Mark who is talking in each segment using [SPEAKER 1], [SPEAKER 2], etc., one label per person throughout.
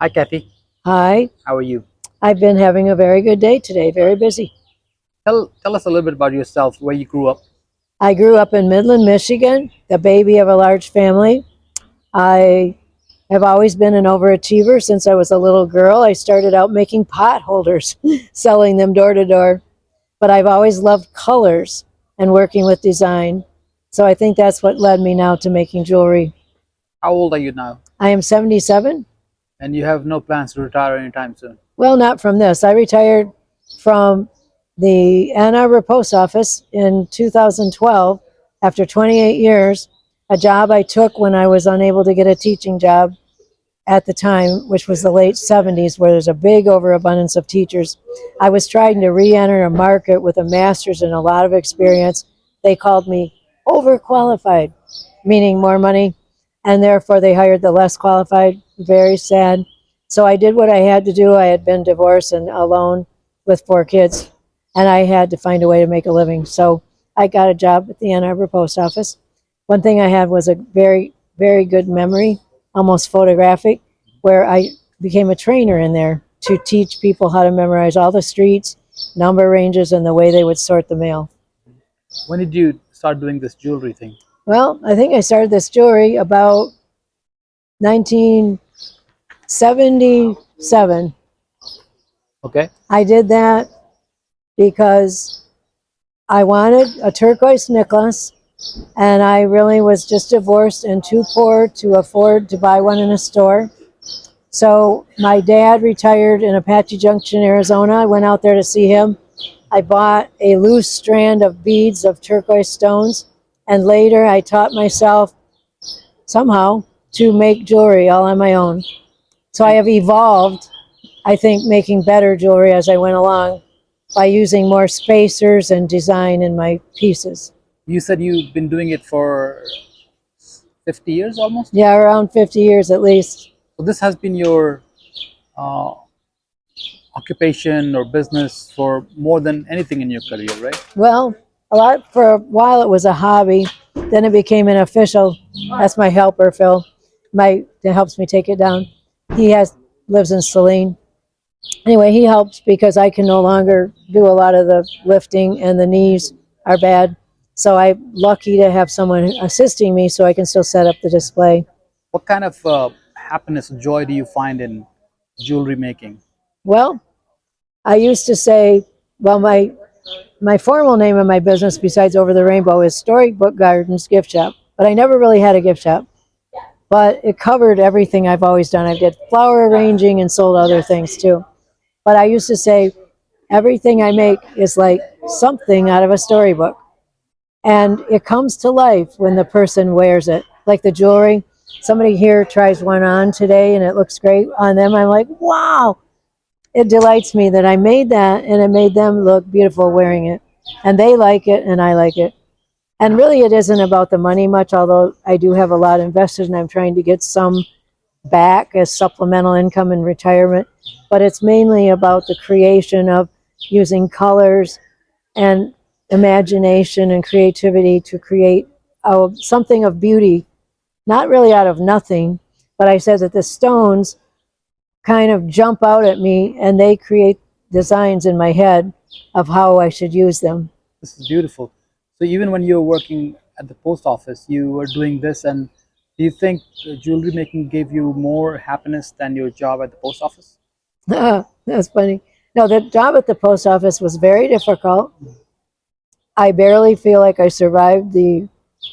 [SPEAKER 1] Hi, Kathy.
[SPEAKER 2] Hi,
[SPEAKER 1] How are you?
[SPEAKER 2] I've been having a very good day today, very busy.
[SPEAKER 1] Tell us a little bit about yourself, where you grew up.
[SPEAKER 2] I grew up in Midland, Michigan, the baby of a large family. I have always been an overachiever since I was a little girl. I started out making pot holders, selling them door to door, but I've always loved colors and working with design. So I think that's what led me now to making jewelry.
[SPEAKER 1] How old are you now?
[SPEAKER 2] I am 77.
[SPEAKER 1] And you have no plans to retire anytime soon.
[SPEAKER 2] Well, not from this. I retired from the Ann Arbor Post Office in 2012 after 28 years, a job I took when I was unable to get a teaching job at the time, which was the late 70s, where there's a big overabundance of teachers. I was trying to re enter a market with a master's and a lot of experience. They called me overqualified, meaning more money, and therefore they hired the less qualified. Very sad. So I did what I had to do. I had been divorced and alone with 4 kids, and I had to find a way to make a living. So I got a job at the Ann Arbor Post Office. One thing I had was a very, very good memory, almost photographic, where I became a trainer in there to teach people how to memorize all the streets, number ranges, and the way they would sort the mail.
[SPEAKER 1] When did you start doing this jewelry thing?
[SPEAKER 2] Well, I think I started this jewelry about 1977.
[SPEAKER 1] Okay.
[SPEAKER 2] I did that because I wanted a turquoise necklace, and I really was just divorced and too poor to afford to buy one in a store. So my dad retired in Apache Junction, Arizona. I went out there to see him. I bought a loose strand of beads of turquoise stones, and later I taught myself somehow to make jewelry all on my own. So I have evolved, I think, making better jewelry as I went along by using more spacers and design in my pieces.
[SPEAKER 1] You said you've been doing it for 50 years almost?
[SPEAKER 2] Yeah, around 50 years at least.
[SPEAKER 1] So this has been your uh, occupation or business for more than anything in your career, right?
[SPEAKER 2] Well, a lot for a while it was a hobby. Then it became an official. That's my helper, Phil. That helps me take it down. He has lives in Saline. Anyway, he helps because I can no longer do a lot of the lifting and the knees are bad. So I'm lucky to have someone assisting me so I can still set up the display.
[SPEAKER 1] What kind of happiness, joy do you find in jewelry making?
[SPEAKER 2] Well, I used to say, well, my formal name of my business, besides Over the Rainbow, is Storybook Gardens Gift Shop. But I never really had a gift shop. But it covered everything I've always done. I did flower arranging and sold other things too. But I used to say, everything I make is like something out of a storybook. And it comes to life when the person wears it. Like the jewelry. Somebody here tries one on today and it looks great on them. I'm like, wow, it delights me that I made that and it made them look beautiful wearing it. And they like it and I like it. And really, it isn't about the money much, although I do have a lot invested and I'm trying to get some back as supplemental income in retirement. But it's mainly about the creation of using colors and imagination and creativity to create something of beauty, not really out of nothing. But I said that the stones kind of jump out at me and they create designs in my head of how I should use them.
[SPEAKER 1] This is beautiful. So even when you were working at the post office, you were doing this, and do you think jewelry making gave you more happiness than your job at the post office?
[SPEAKER 2] That's funny. No, the job at the post office was very difficult. I barely feel like I survived the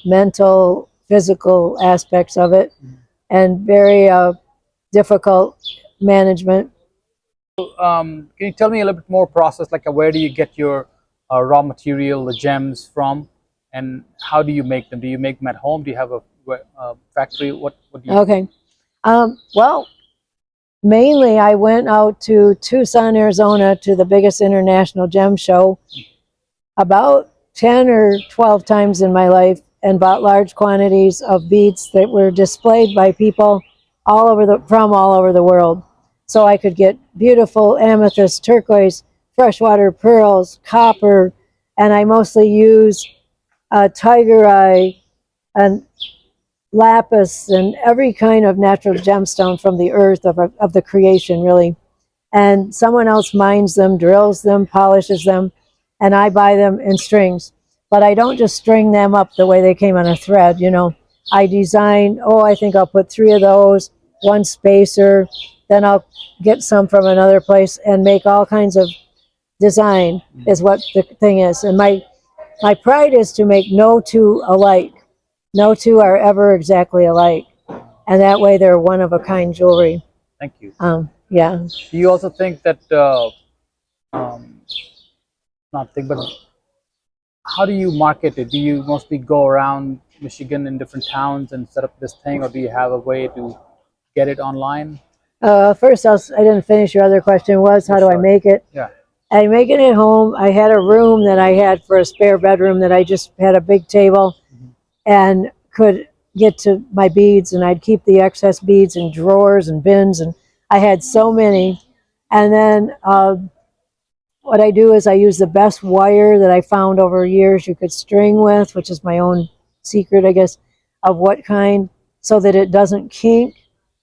[SPEAKER 2] mental, physical aspects of it, and very difficult management.
[SPEAKER 1] Can you tell me a little bit more process, like where do you get your raw material, the gems from, and how do you make them? Do you make them at home? Do you have a factory? What do you?
[SPEAKER 2] Okay. Well, mainly I went out to Tucson, Arizona to the biggest international gem show about 10 or 12 times in my life and bought large quantities of beads that were displayed by people from all over the world. So I could get beautiful amethyst, turquoise, freshwater pearls, copper, and I mostly use tiger eye and lapis and every kind of natural gemstone from the earth of the creation, really. And someone else mines them, drills them, polishes them, and I buy them in strings. But I don't just string them up the way they came on a thread, you know. I design, oh, I think I'll put 3 of those, 1 spacer, then I'll get some from another place and make all kinds of design is what the thing is. And my pride is to make no two alike. No two are ever exactly alike. And that way they're one of a kind jewelry.
[SPEAKER 1] Thank you.
[SPEAKER 2] Yeah.
[SPEAKER 1] Do you also think that um, not think, but how do you market it? Do you mostly go around Michigan in different towns and set up this thing, or do you have a way to get it online?
[SPEAKER 2] First, I didn't finish your other question was,
[SPEAKER 1] Yeah,
[SPEAKER 2] how do I
[SPEAKER 1] sure.
[SPEAKER 2] make it?
[SPEAKER 1] Yeah.
[SPEAKER 2] I make it at home. I had a room that I had for a spare bedroom that I just had a big table and could get to my beads, and I'd keep the excess beads in drawers and bins, and I had so many. And then what I do is I use the best wire that I found over years you could string with, which is my own secret, I guess, of what kind, so that it doesn't kink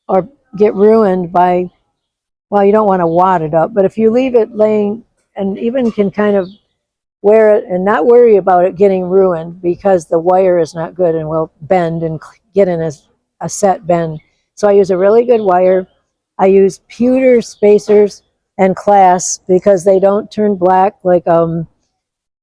[SPEAKER 2] or get ruined by, well, you don't want to wad it up, but if you leave it laying and even can kind of wear it and not worry about it getting ruined because the wire is not good and will bend and get in a set bend. So I use a really good wire. I use pewter spacers and clasps because they don't turn black. Like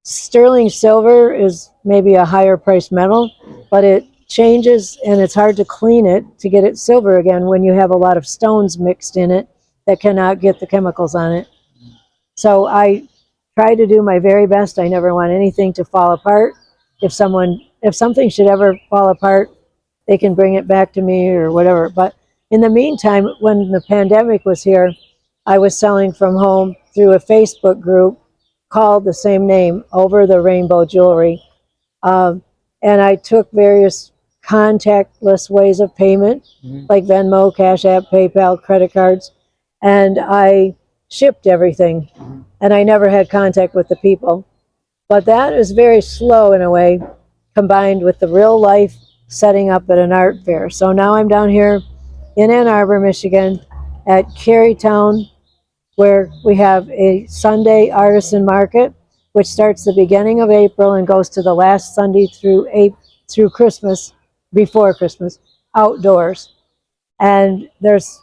[SPEAKER 2] sterling silver is maybe a higher price metal, but it changes and it's hard to clean it to get it silver again when you have a lot of stones mixed in it that cannot get the chemicals on it. So I try to do my very best. I never want anything to fall apart. If something should ever fall apart, they can bring it back to me or whatever. But in the meantime, when the pandemic was here, I was selling from home through a Facebook group called the same name, Over the Rainbow Jewelry. And I took various contactless ways of payment, like Venmo, Cash App, PayPal, credit cards, and I shipped everything. And I never had contact with the people. But that is very slow in a way, combined with the real life setting up at an art fair. So now I'm down here in Ann Arbor, Michigan, at Carytown, where we have a Sunday artisan market, which starts the beginning of April and goes to the last Sunday through Christmas, before Christmas, outdoors. And there's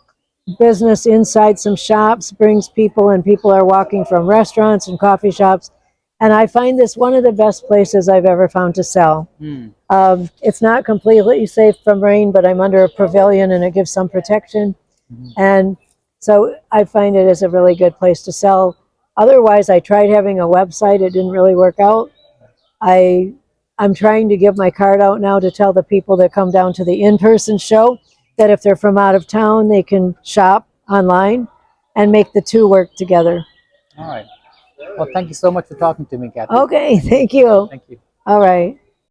[SPEAKER 2] business inside some shops, brings people, and people are walking from restaurants and coffee shops. And I find this one of the best places I've ever found to sell. It's not completely safe from rain, but I'm under a pavilion and it gives some protection. And so I find it is a really good place to sell. Otherwise, I tried having a website. It didn't really work out. I'm trying to give my card out now to tell the people that come down to the in-person show that if they're from out of town, they can shop online and make the two work together.
[SPEAKER 1] All right. Well, thank you so much for talking to me, Kathy.
[SPEAKER 2] Okay, thank you.
[SPEAKER 1] Thank you.
[SPEAKER 2] All right.